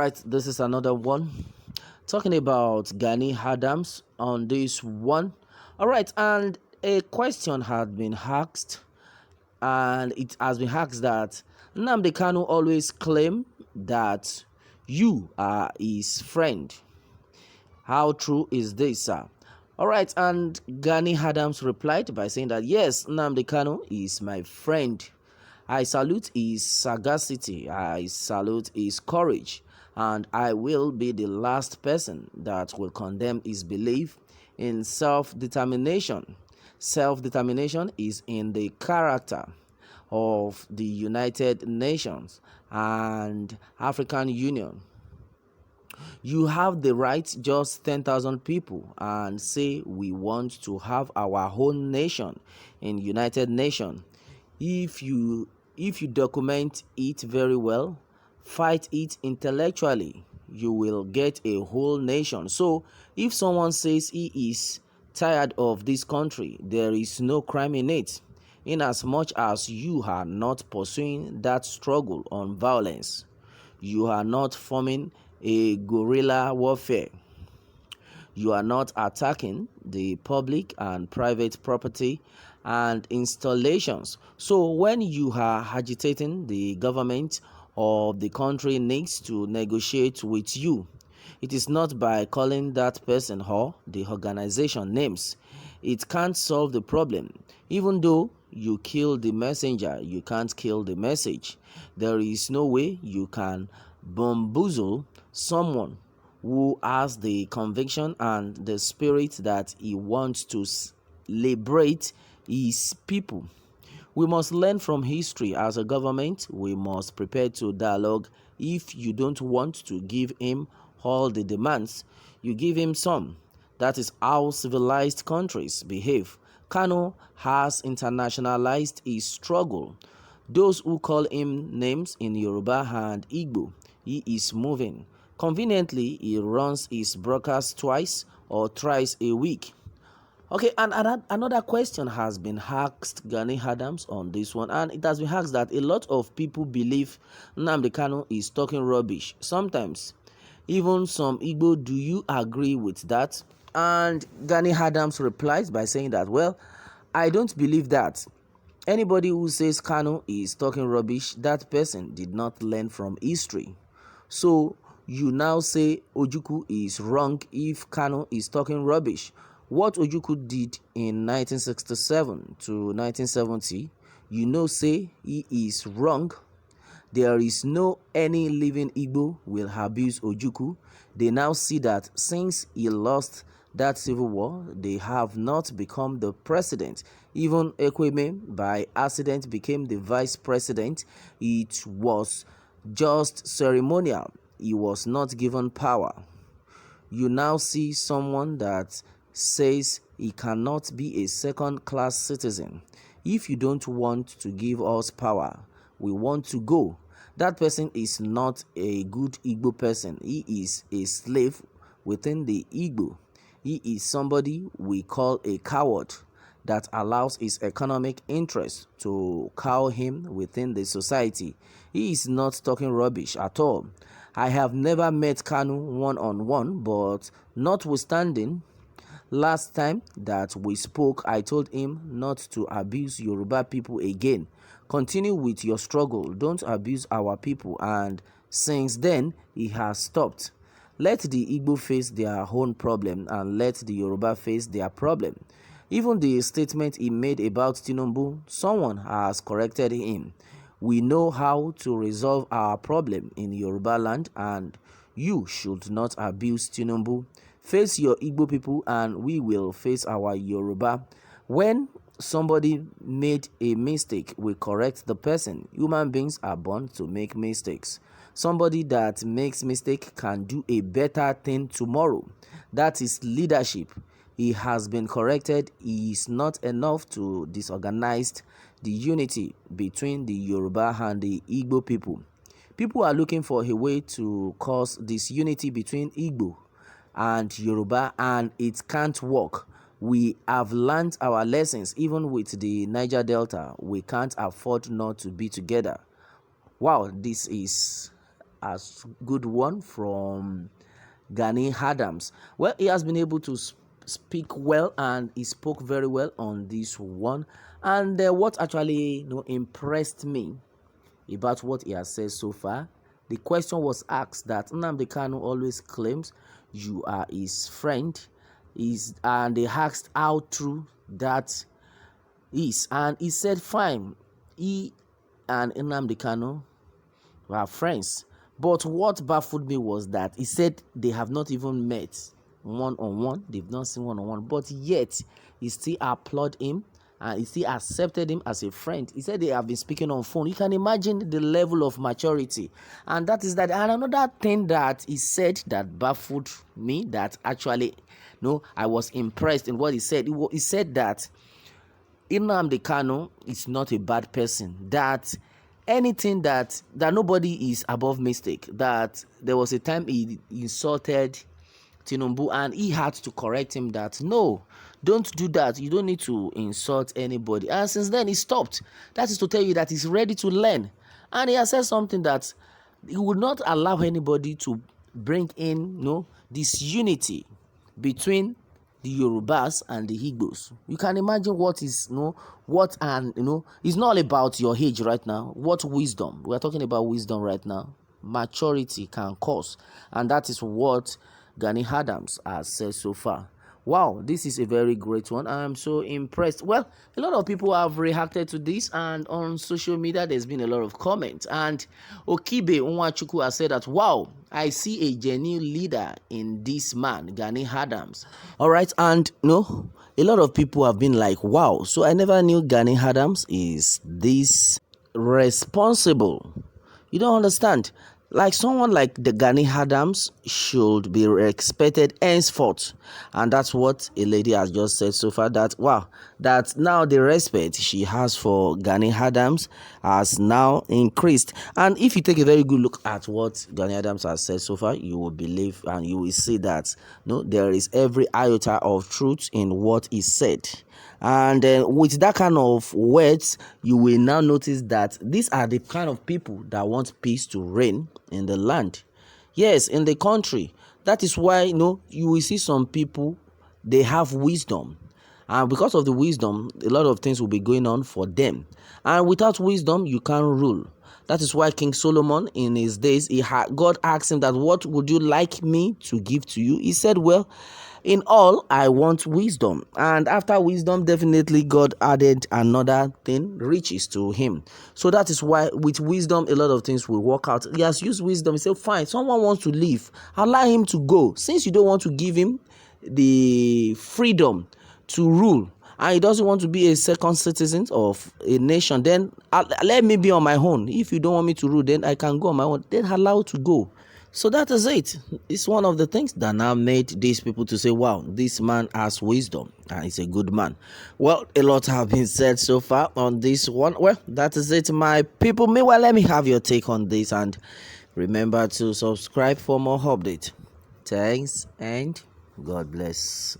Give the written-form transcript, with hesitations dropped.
right, this is another one talking about Gani Adams on this one. All right, and a question had been asked, and it has been asked that Nnamdi Kanu always claim that you are his friend. How true is this, sir? All right, and Gani Adams replied by saying that yes, Nnamdi Kanu is my friend. I salute his sagacity, I salute his courage, and I will be the last person that will condemn his belief in self-determination. Self-determination is in the character of the United Nations and African Union. You have the right, just 10,000 people, and say we want to have our own nation in United Nations. If you document it very well, fight it intellectually, you will get a whole nation. So if someone says he is tired of this country, there is no crime in it, in as much as you are not pursuing that struggle on violence. You are not forming a guerrilla warfare. You are not attacking the public and private property and installations. So when you are agitating, the government of the country needs to negotiate with you. It is not by calling that person or the organization names. It can't solve the problem. Even though you kill the messenger, you can't kill the message. There is no way you can bamboozle someone who has the conviction and the spirit that he wants to liberate his people. We must learn from history. As a government, we must prepare to dialogue. If you don't want to give him all the demands, you give him some. That is how civilized countries behave. Kanu has internationalized his struggle. Those who call him names in Yoruba and Igbo, he is moving. Conveniently, he runs his broadcast twice or thrice a week. Okay, and another question has been asked Gani Adams on this one, and it has been asked that a lot of people believe Nnamdi Kanu is talking rubbish. Sometimes, even some Igbo, do you agree with that? And Gani Adams replies by saying that, well, I don't believe that. Anybody who says Kanu is talking rubbish, that person did not learn from history. So you now say Ojukwu is wrong if Kanu is talking rubbish. What Ojukwu did in 1967 to 1970, say he is wrong. There is no any living Igbo will abuse Ojukwu. They now see that since he lost that civil war, they have not become the president. Even Ekweme by accident became the vice president. It was just ceremonial. He was not given power. You now see someone that says he cannot be a second-class citizen. If you don't want to give us power, we want to go. That person is not a good Igbo person. He is a slave within the Igbo. He is somebody we call a coward that allows his economic interest to cow him within the society. He is not talking rubbish at all. I have never met Kanu one-on-one, but notwithstanding, last time that we spoke, I told him not to abuse Yoruba people again. Continue with your struggle. Don't abuse our people. And since then, he has stopped. Let the Igbo face their own problem and let the Yoruba face their problem. Even the statement he made about Tinubu, someone has corrected him. We know how to resolve our problem in Yoruba land, and you should not abuse Tinubu. Face your Igbo people and we will face our Yoruba. When somebody made a mistake, we correct the person. Human beings are born to make mistakes. Somebody that makes mistake can do a better thing tomorrow. That is leadership. He has been corrected. He is not enough to disorganize the unity between the Yoruba and the Igbo people. People are looking for a way to cause disunity between Igbo and Yoruba, and it can't work. We have learned our lessons. Even with the Niger Delta, we can't afford not to be together. Wow, this is as good one from Gani Adams. Well, he has been able to speak well, and he spoke very well on this one. And what actually impressed me about what he has said so far, the question was asked that Nnamdi Kanu always claims you are his friend, and they asked how true that is, and he said fine, he and Nnamdi Kanu were friends. But what baffled me was that he said they have not even met one-on-one, they've not seen one-on-one, but yet he still applauded him and he still accepted him as a friend. He said they have been speaking on phone. You can imagine the level of maturity. And that is that. And another thing that he said that baffled me, that actually, I was impressed in what he said. He said that Nnamdi Kanu is not a bad person, that anything that nobody is above mistake, that there was a time he insulted Tinubu and he had to correct him that no, don't do that, you don't need to insult anybody, and since then he stopped. That is to tell you that he's ready to learn, and he has said something that he would not allow anybody to bring in this unity between the Yorubas and the Igbos. You can imagine what is it's not all about your age right now. What wisdom, we are talking about wisdom right now, maturity can cause, and that is what Gani Adams has said so far. Wow, this is a very great one. I'm so impressed. Well, a lot of people have reacted to this, and on social media there's been a lot of comments. And Okibe Nwachukwu has said that, wow, I see a genuine leader in this man, Gani Adams. All right, and a lot of people have been like, wow, so I never knew Gani Adams is this responsible. You don't understand. Like someone like the Gani Adams should be respected henceforth, and that's what a lady has just said so far. That wow, that now the respect she has for Gani Adams has now increased. And if you take a very good look at what Gani Adams has said so far, you will believe and you will see that there is every iota of truth in what he said. And with that kind of words, you will now notice that these are the kind of people that want peace to reign in the land. Yes, in the country. That is why you will see some people, they have wisdom. And because of the wisdom, a lot of things will be going on for them. And without wisdom, you can't rule. That is why King Solomon, in his days, God asked him that, what would you like me to give to you? He said, well, in all, I want wisdom. And after wisdom, definitely God added another thing, riches, to him. So that is why with wisdom, a lot of things will work out. He has used wisdom. He said, fine, someone wants to leave, allow him to go. Since you don't want to give him the freedom to rule, and he doesn't want to be a second citizen of a nation, then let me be on my own. If you don't want me to rule, then I can go on my own. Then allow to go. So that is it. It's one of the things that now made these people to say, wow, this man has wisdom and he's a good man. Well, a lot have been said so far on this one. Well, that is it, my people. Meanwhile, let me have your take on this, and remember to subscribe for more updates. Thanks and God bless.